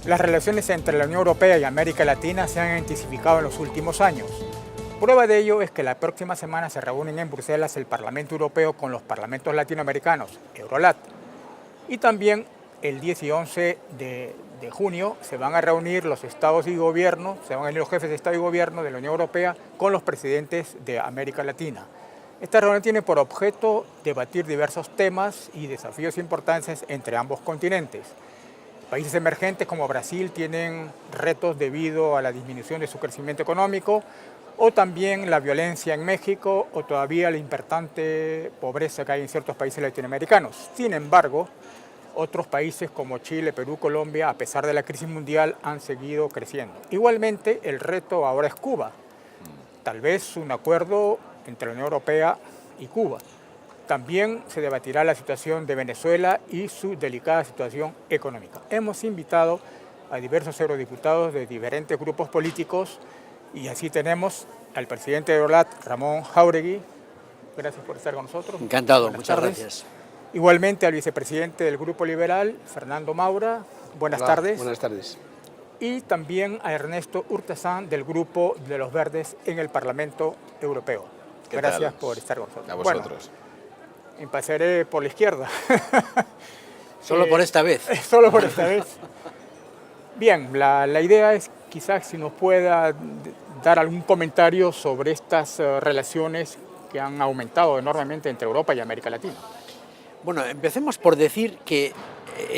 Las relaciones entre la Unión Europea y América Latina se han intensificado en los últimos años. Prueba de ello es que la próxima semana se reúnen en Bruselas el Parlamento Europeo con los parlamentos latinoamericanos, Eurolat, y también el 10 y 11 de junio se van a reunir los estados y gobiernos, se van a reunir los jefes de Estado y Gobierno de la Unión Europea con los presidentes de América Latina. Esta reunión tiene por objeto debatir diversos temas y desafíos importantes entre ambos continentes. Países emergentes como Brasil tienen retos debido a la disminución de su crecimiento económico, o también la violencia en México, o todavía la importante pobreza que hay en ciertos países latinoamericanos. Sin embargo, otros países como Chile, Perú, Colombia, a pesar de la crisis mundial, han seguido creciendo. Igualmente, el reto ahora es Cuba. Tal vez un acuerdo entre la Unión Europea y Cuba. También se debatirá la situación de Venezuela y su delicada situación económica. Hemos invitado a diversos eurodiputados de diferentes grupos políticos y así tenemos al presidente de Eurolat, Ramón Jáuregui. Gracias por estar con nosotros. Encantado, muchas gracias. Igualmente al vicepresidente del Grupo Liberal, Fernando Maura. Buenas tardes. Buenas tardes. Y también a Ernesto Urtasun del Grupo de los Verdes en el Parlamento Europeo. Gracias por estar con nosotros. A vosotros. Bueno, empezaré por la izquierda. Solo por esta vez. Solo por esta vez. Bien, la idea es quizás si nos pueda dar algún comentario sobre estas relaciones que han aumentado enormemente entre Europa y América Latina. Bueno, empecemos por decir que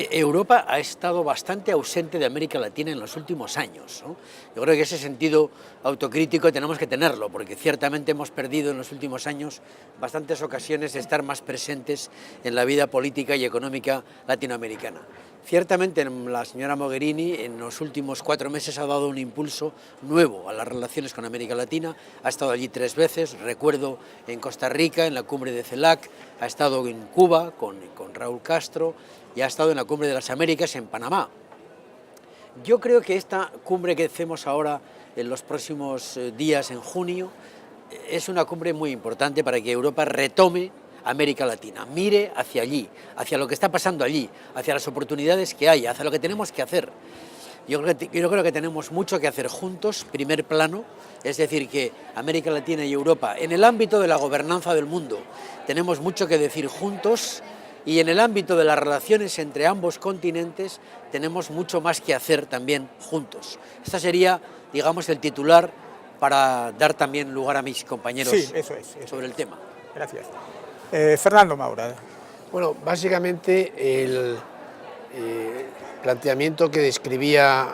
Europa ha estado bastante ausente de América Latina en los últimos años, ¿no? Yo creo que ese sentido autocrítico tenemos que tenerlo, porque ciertamente hemos perdido en los últimos años bastantes ocasiones de estar más presentes en la vida política y económica latinoamericana. Ciertamente la señora Mogherini en los últimos 4 meses ha dado un impulso nuevo a las relaciones con América Latina, ha estado allí 3 veces, recuerdo en Costa Rica, en la cumbre de CELAC, ha estado en Cuba con Raúl Castro y ha estado en la cumbre de las Américas en Panamá. Yo creo que esta cumbre que hacemos ahora en los próximos días en junio es una cumbre muy importante para que Europa retome América Latina, mire hacia allí, hacia lo que está pasando allí, hacia las oportunidades que hay, hacia lo que tenemos que hacer. Yo creo que tenemos mucho que hacer juntos, primer plano, es decir, que América Latina y Europa, en el ámbito de la gobernanza del mundo, tenemos mucho que decir juntos, y en el ámbito de las relaciones entre ambos continentes tenemos mucho más que hacer también juntos. Este sería, digamos, el titular para dar también lugar a mis compañeros sobre el tema. Gracias. Fernando Maura. Bueno, básicamente el planteamiento que describía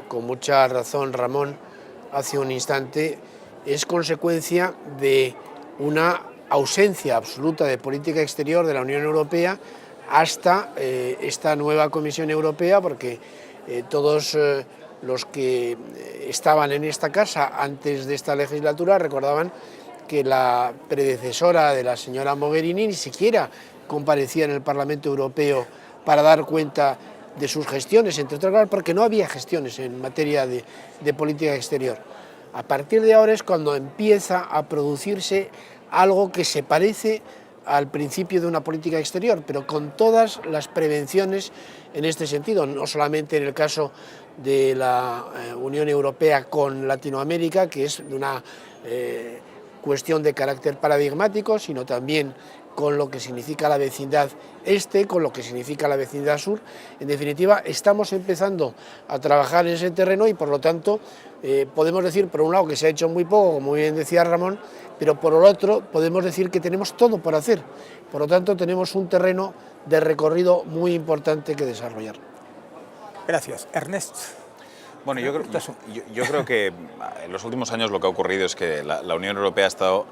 con mucha razón Ramón hace un instante es consecuencia de una ausencia absoluta de política exterior de la Unión Europea hasta esta nueva Comisión Europea, porque todos los que estaban en esta casa antes de esta legislatura recordaban que la predecesora de la señora Mogherini ni siquiera comparecía en el Parlamento Europeo para dar cuenta de sus gestiones, entre otras cosas porque no había gestiones en materia de política exterior. A partir de ahora es cuando empieza a producirse algo que se parece al principio de una política exterior, pero con todas las prevenciones en este sentido, no solamente en el caso de la Unión Europea con Latinoamérica, que es una cuestión de carácter paradigmático, sino también con lo que significa la vecindad este, con lo que significa la vecindad sur. En definitiva, estamos empezando a trabajar en ese terreno y por lo tanto podemos decir por un lado que se ha hecho muy poco, como bien decía Ramón, pero por el otro podemos decir que tenemos todo por hacer. Por lo tanto, tenemos un terreno de recorrido muy importante que desarrollar. Gracias. Ernest. Bueno, yo creo que en los últimos años lo que ha ocurrido es que la Unión Europea ha estado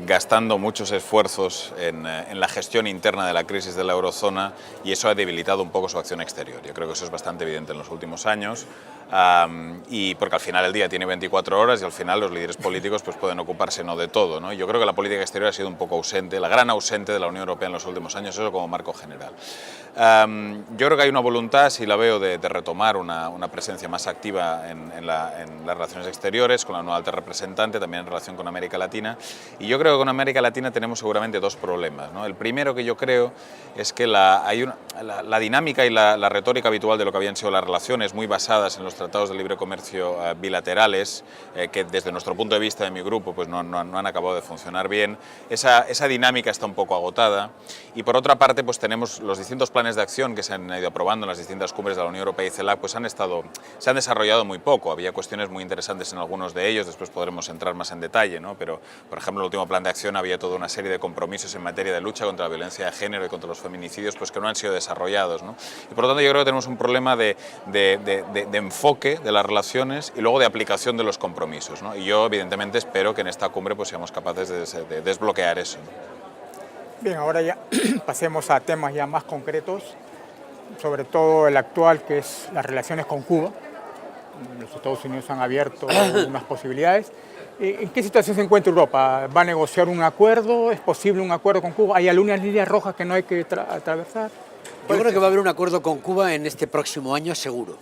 gastando muchos esfuerzos en la gestión interna de la crisis de la eurozona y eso ha debilitado un poco su acción exterior. Yo creo que eso es bastante evidente en los últimos años. y porque al final el día tiene 24 horas y al final los líderes políticos pues pueden ocuparse no de todo, ¿no? Yo creo que la política exterior ha sido un poco ausente, la gran ausente de la Unión Europea en los últimos años, eso como marco general. Yo creo que hay una voluntad, si la veo, de retomar una presencia más activa en las relaciones exteriores, con la nueva alta representante, también en relación con América Latina, y yo creo que con América Latina tenemos seguramente dos problemas, ¿no? El primero que yo creo es que la dinámica y la retórica habitual de lo que habían sido las relaciones, muy basadas en los tratados de libre comercio bilaterales, que desde nuestro punto de vista de mi grupo pues no han acabado de funcionar bien, esa dinámica está un poco agotada, y por otra parte pues tenemos los distintos planes de acción que se han ido aprobando en las distintas cumbres de la Unión Europea y CELAC, pues se han desarrollado muy poco. Había cuestiones muy interesantes en algunos de ellos, después podremos entrar más en detalle, ¿no? Pero por ejemplo en el último plan de acción había toda una serie de compromisos en materia de lucha contra la violencia de género y contra los feminicidios pues que no han sido desarrollados, ¿no? Y por lo tanto yo creo que tenemos un problema de enfoque de las relaciones y luego de aplicación de los compromisos, ¿no? Y yo evidentemente espero que en esta cumbre pues seamos capaces de desbloquear eso, ¿no? Bien, ahora ya pasemos a temas ya más concretos, sobre todo el actual, que es las relaciones con Cuba. Los Estados Unidos han abierto unas posibilidades. ¿En qué situación se encuentra Europa? ¿Va a negociar un acuerdo? ¿Es posible un acuerdo con Cuba? ¿Hay algunas líneas rojas que no hay que atravesar? Yo creo que va a haber un acuerdo con Cuba en este próximo año seguro.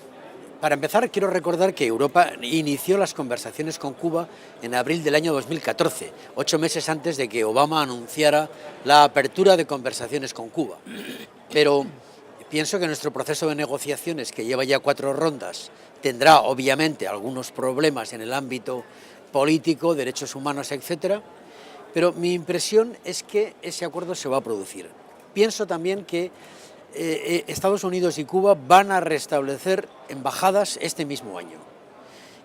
Para empezar, quiero recordar que Europa inició las conversaciones con Cuba en abril del año 2014, 8 meses antes de que Obama anunciara la apertura de conversaciones con Cuba. Pero pienso que nuestro proceso de negociaciones, que lleva ya 4 rondas, tendrá obviamente algunos problemas en el ámbito político, derechos humanos, etcétera, pero mi impresión es que ese acuerdo se va a producir. Pienso también que Estados Unidos y Cuba van a restablecer embajadas este mismo año.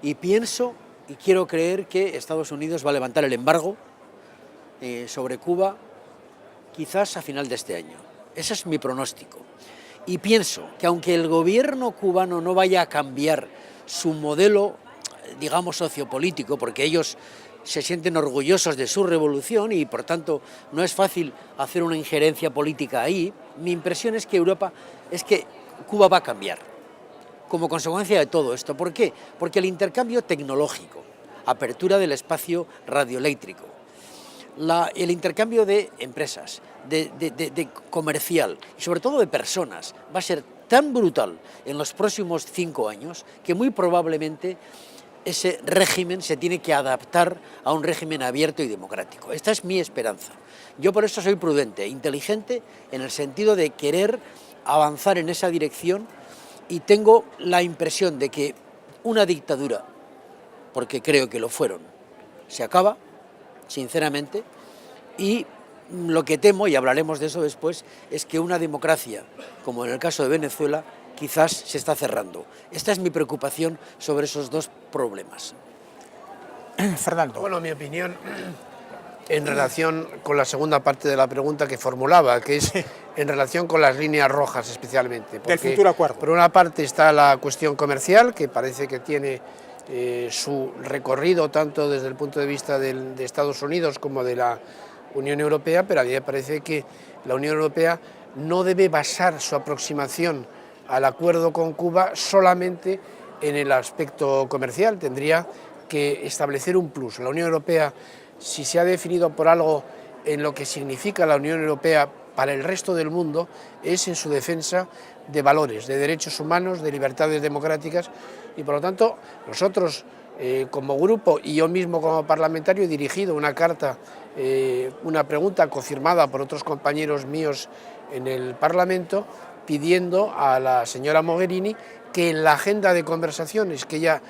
Y pienso y quiero creer que Estados Unidos va a levantar el embargo sobre Cuba quizás a final de este año. Ese es mi pronóstico. Y pienso que aunque el gobierno cubano no vaya a cambiar su modelo, digamos, sociopolítico, porque ellos se sienten orgullosos de su revolución y por tanto no es fácil hacer una injerencia política ahí, mi impresión es que Cuba va a cambiar como consecuencia de todo esto. ¿Por qué? Porque el intercambio tecnológico, apertura del espacio radioeléctrico, el intercambio de empresas, de comercial y sobre todo de personas va a ser tan brutal en los próximos 5 años que muy probablemente ese régimen se tiene que adaptar a un régimen abierto y democrático. Esta es mi esperanza. Yo por eso soy prudente, inteligente, en el sentido de querer avanzar en esa dirección, y tengo la impresión de que una dictadura, porque creo que lo fueron, se acaba, sinceramente, y lo que temo, y hablaremos de eso después, es que una democracia, como en el caso de Venezuela, quizás se está cerrando. Esta es mi preocupación sobre esos dos problemas. Fernando. Bueno, mi opinión en relación con la segunda parte de la pregunta que formulaba, que es en relación con las líneas rojas especialmente. Del futuro acuerdo. Por una parte está la cuestión comercial, que parece que tiene su recorrido tanto desde el punto de vista de Estados Unidos como de la Unión Europea, pero a mí me parece que la Unión Europea no debe basar su aproximación al acuerdo con Cuba solamente en el aspecto comercial, tendría que establecer un plus. La Unión Europea, si se ha definido por algo en lo que significa la Unión Europea para el resto del mundo, es en su defensa de valores, de derechos humanos, de libertades democráticas, y por lo tanto nosotros como grupo y yo mismo como parlamentario he dirigido una carta, una pregunta confirmada por otros compañeros míos en el Parlamento, pidiendo a la señora Mogherini que en la agenda de conversaciones que ella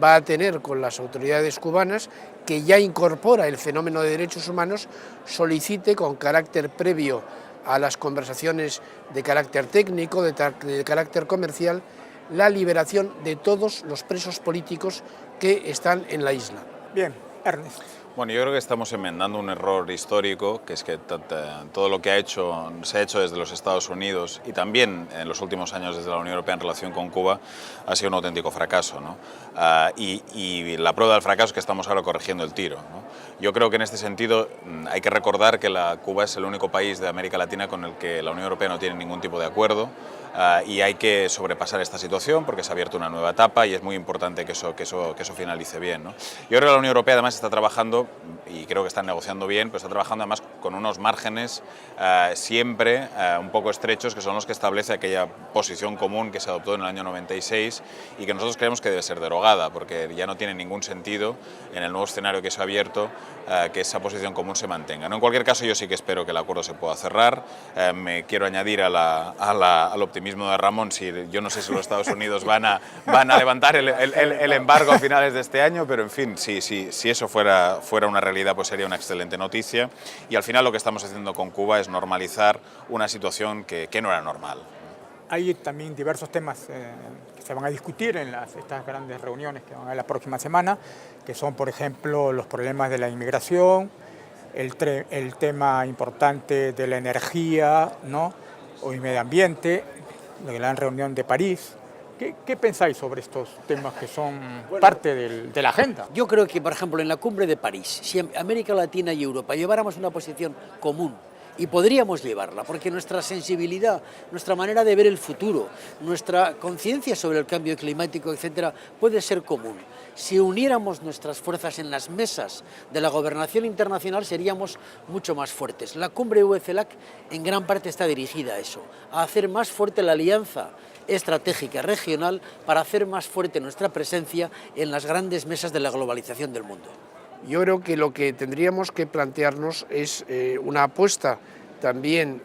va a tener con las autoridades cubanas, que ya incorpora el fenómeno de derechos humanos, solicite con carácter previo a las conversaciones de carácter técnico, de carácter comercial, la liberación de todos los presos políticos que están en la isla. Bien, Ernest. Bueno, yo creo que estamos enmendando un error histórico, que es que todo lo que se ha hecho desde los Estados Unidos y también en los últimos años desde la Unión Europea en relación con Cuba ha sido un auténtico fracaso, ¿no? Y la prueba del fracaso es que estamos ahora corrigiendo el tiro, ¿no? Yo creo que en este sentido hay que recordar que Cuba es el único país de América Latina con el que la Unión Europea no tiene ningún tipo de acuerdo. Y hay que sobrepasar esta situación porque se ha abierto una nueva etapa y es muy importante que eso finalice bien, ¿no? Yo creo que la Unión Europea además está trabajando, y creo que están negociando bien, pero está trabajando además con unos márgenes siempre un poco estrechos, que son los que establece aquella posición común que se adoptó en el año 96 y que nosotros creemos que debe ser derogada, porque ya no tiene ningún sentido en el nuevo escenario que se ha abierto que esa posición común se mantenga, ¿no? En cualquier caso, yo sí que espero que el acuerdo se pueda cerrar. Me quiero añadir al optimismo de Ramón. Yo no sé si los Estados Unidos van a levantar el embargo a finales de este año, pero en fin, si eso fuera una realidad, pues sería una excelente noticia. Y al final lo que estamos haciendo con Cuba es normalizar una situación que no era normal. Hay también diversos temas que se van a discutir en estas grandes reuniones que van a haber la próxima semana, que son, por ejemplo, los problemas de la inmigración, el tema importante de la energía, ¿no? O el medio ambiente, la gran reunión de París. ¿Qué pensáis sobre estos temas que son parte de la agenda? Yo creo que, por ejemplo, en la cumbre de París, si América Latina y Europa lleváramos una posición común, y podríamos llevarla, porque nuestra sensibilidad, nuestra manera de ver el futuro, nuestra conciencia sobre el cambio climático, etcétera, puede ser común. Si uniéramos nuestras fuerzas en las mesas de la gobernación internacional, seríamos mucho más fuertes. La cumbre UE-CELAC en gran parte está dirigida a eso, a hacer más fuerte la alianza estratégica regional para hacer más fuerte nuestra presencia en las grandes mesas de la globalización del mundo. Yo creo que lo que tendríamos que plantearnos es una apuesta también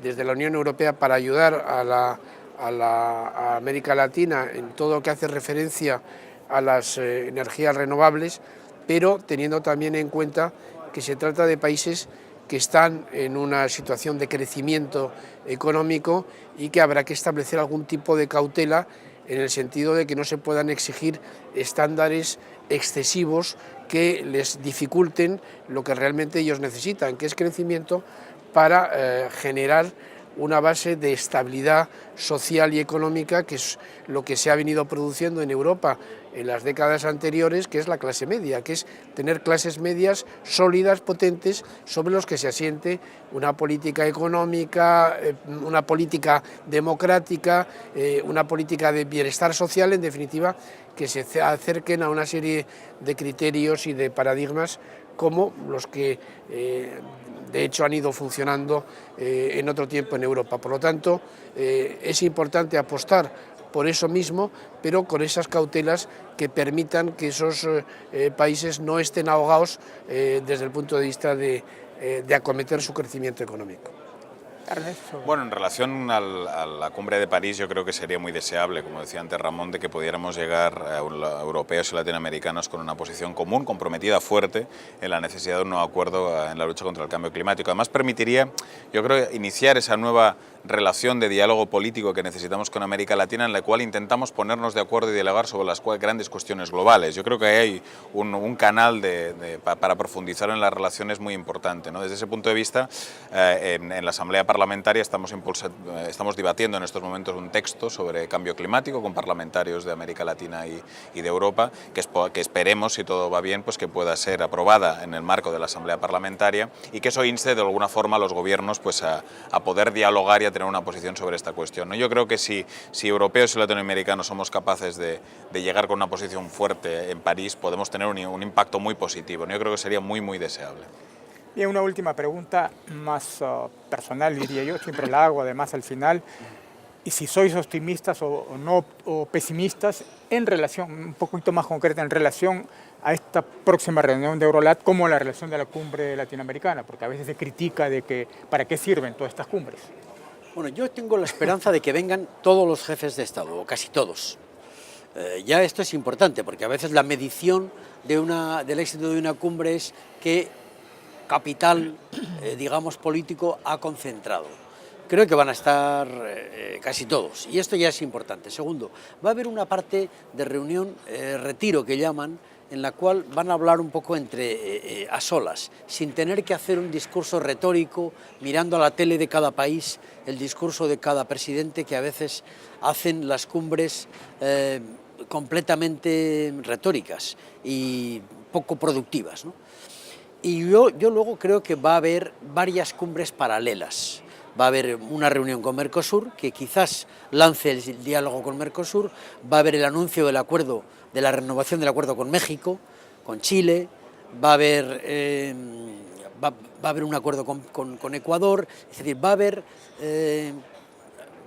desde la Unión Europea para ayudar a América Latina en todo lo que hace referencia a las energías renovables, pero teniendo también en cuenta que se trata de países que están en una situación de crecimiento económico y que habrá que establecer algún tipo de cautela en el sentido de que no se puedan exigir estándares excesivos que les dificulten lo que realmente ellos necesitan, que es crecimiento para generar una base de estabilidad social y económica, que es lo que se ha venido produciendo en Europa en las décadas anteriores, que es la clase media, que es tener clases medias sólidas, potentes, sobre los que se asiente una política económica, una política democrática, una política de bienestar social, en definitiva, que se acerquen a una serie de criterios y de paradigmas como los que de hecho han ido funcionando en otro tiempo en Europa. Por lo tanto, es importante apostar por eso mismo, pero con esas cautelas que permitan que esos países no estén ahogados desde el punto de vista de acometer su crecimiento económico. Bueno, en relación a la cumbre de París, yo creo que sería muy deseable, como decía antes Ramón, de que pudiéramos llegar a europeos y latinoamericanos con una posición común, comprometida, fuerte, en la necesidad de un nuevo acuerdo en la lucha contra el cambio climático. Además, permitiría, yo creo, iniciar esa nueva relación de diálogo político que necesitamos con América Latina, en la cual intentamos ponernos de acuerdo y dialogar sobre las grandes cuestiones globales. Yo creo que hay un canal para profundizar en las relaciones muy importante, ¿no? Desde ese punto de vista, en la Asamblea Parlamentaria estamos debatiendo en estos momentos un texto sobre cambio climático con parlamentarios de América Latina y de Europa, que esperemos, si todo va bien, pues que pueda ser aprobada en el marco de la Asamblea Parlamentaria y que eso inste de alguna forma a los gobiernos pues a poder dialogar y a tener una posición sobre esta cuestión, ¿no? Yo creo que si europeos y latinoamericanos somos capaces de llegar con una posición fuerte en París, podemos tener un impacto muy positivo, ¿no? Yo creo que sería muy, muy deseable. Bien, una última pregunta más personal, diría yo, siempre la hago además al final. Y si sois optimistas o pesimistas en relación, un poquito más concreta, en relación a esta próxima reunión de Eurolat, como la relación de la cumbre latinoamericana, porque a veces se critica de que para qué sirven todas estas cumbres. Bueno, yo tengo la esperanza de que vengan todos los jefes de Estado, o casi todos. Ya esto es importante, porque a veces la medición del éxito de una cumbre es qué capital, digamos, político ha concentrado. Creo que van a estar casi todos, y esto ya es importante. Segundo, va a haber una parte de reunión, retiro que llaman, en la cual van a hablar un poco a solas, sin tener que hacer un discurso retórico, mirando a la tele de cada país, el discurso de cada presidente, que a veces hacen las cumbres completamente retóricas y poco productivas, ¿no? Y yo luego creo que va a haber varias cumbres paralelas. Va a haber una reunión con Mercosur, que quizás lance el diálogo con Mercosur, va a haber el anuncio del acuerdo, de la renovación del acuerdo con México, con Chile, va a haber un acuerdo con Ecuador, es decir, va a haber,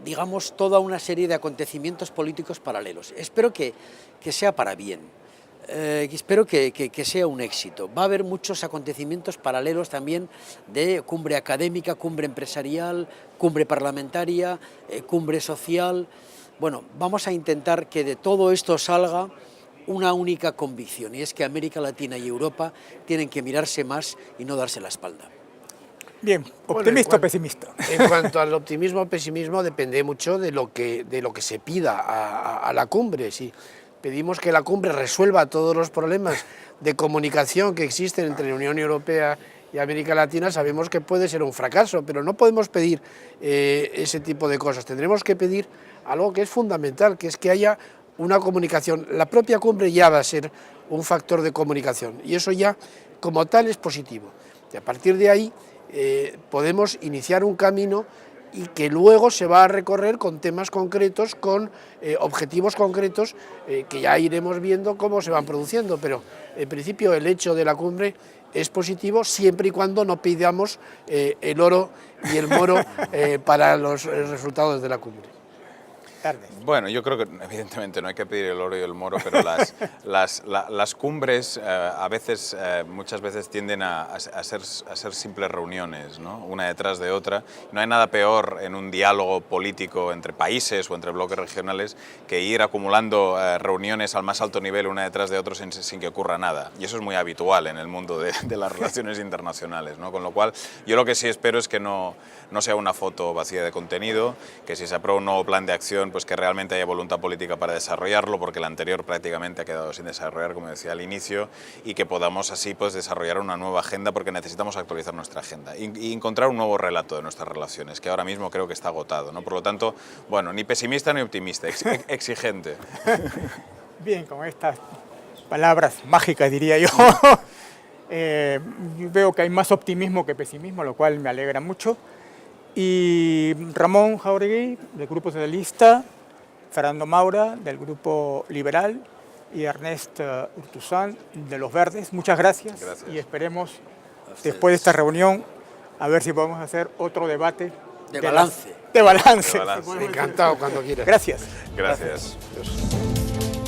digamos, toda una serie de acontecimientos políticos paralelos. Espero que sea para bien. Espero que sea un éxito. Va a haber muchos acontecimientos paralelos también de cumbre académica, cumbre empresarial, cumbre parlamentaria, cumbre social. Bueno, vamos a intentar que de todo esto salga una única convicción, y es que América Latina y Europa tienen que mirarse más y no darse la espalda. Bien, ¿optimista o pesimista? En cuanto al optimismo o pesimismo, depende mucho de lo que se pida a la cumbre. Si pedimos que la cumbre resuelva todos los problemas de comunicación que existen entre la Unión Europea y América Latina, sabemos que puede ser un fracaso, pero no podemos pedir ese tipo de cosas. Tendremos que pedir algo que es fundamental, que es que haya una comunicación. La propia cumbre ya va a ser un factor de comunicación, y eso ya como tal es positivo. Y a partir de ahí podemos iniciar un camino y que luego se va a recorrer con temas concretos, con objetivos concretos, que ya iremos viendo cómo se van produciendo, pero en principio el hecho de la cumbre es positivo siempre y cuando no pidamos el oro y el moro para los resultados de la cumbre. Bueno, yo creo que evidentemente no hay que pedir el oro y el moro, pero las cumbres a veces, muchas veces tienden a ser simples reuniones, ¿no? Una detrás de otra. No hay nada peor en un diálogo político entre países o entre bloques regionales que ir acumulando reuniones al más alto nivel una detrás de otra sin que ocurra nada. Y eso es muy habitual en el mundo de las relaciones internacionales, ¿no? Con lo cual, yo lo que sí espero es que no sea una foto vacía de contenido, que si se aprueba un nuevo plan de acción, pues que realmente haya voluntad política para desarrollarlo, porque el anterior prácticamente ha quedado sin desarrollar, como decía al inicio, y que podamos así pues desarrollar una nueva agenda, porque necesitamos actualizar nuestra agenda y encontrar un nuevo relato de nuestras relaciones, que ahora mismo creo que está agotado, ¿no? Por lo tanto, bueno, ni pesimista ni optimista, exigente. Bien, con estas palabras mágicas, diría yo, yo veo que hay más optimismo que pesimismo, lo cual me alegra mucho. Y Ramón Jáuregui, del Grupo Socialista, Fernando Maura, del Grupo Liberal, y Ernest Urtuzán, de Los Verdes. Muchas gracias. Y esperemos, después de esta reunión, a ver si podemos hacer otro debate. De balance. De balance. Encantado, cuando quieras. Gracias. Gracias. Gracias.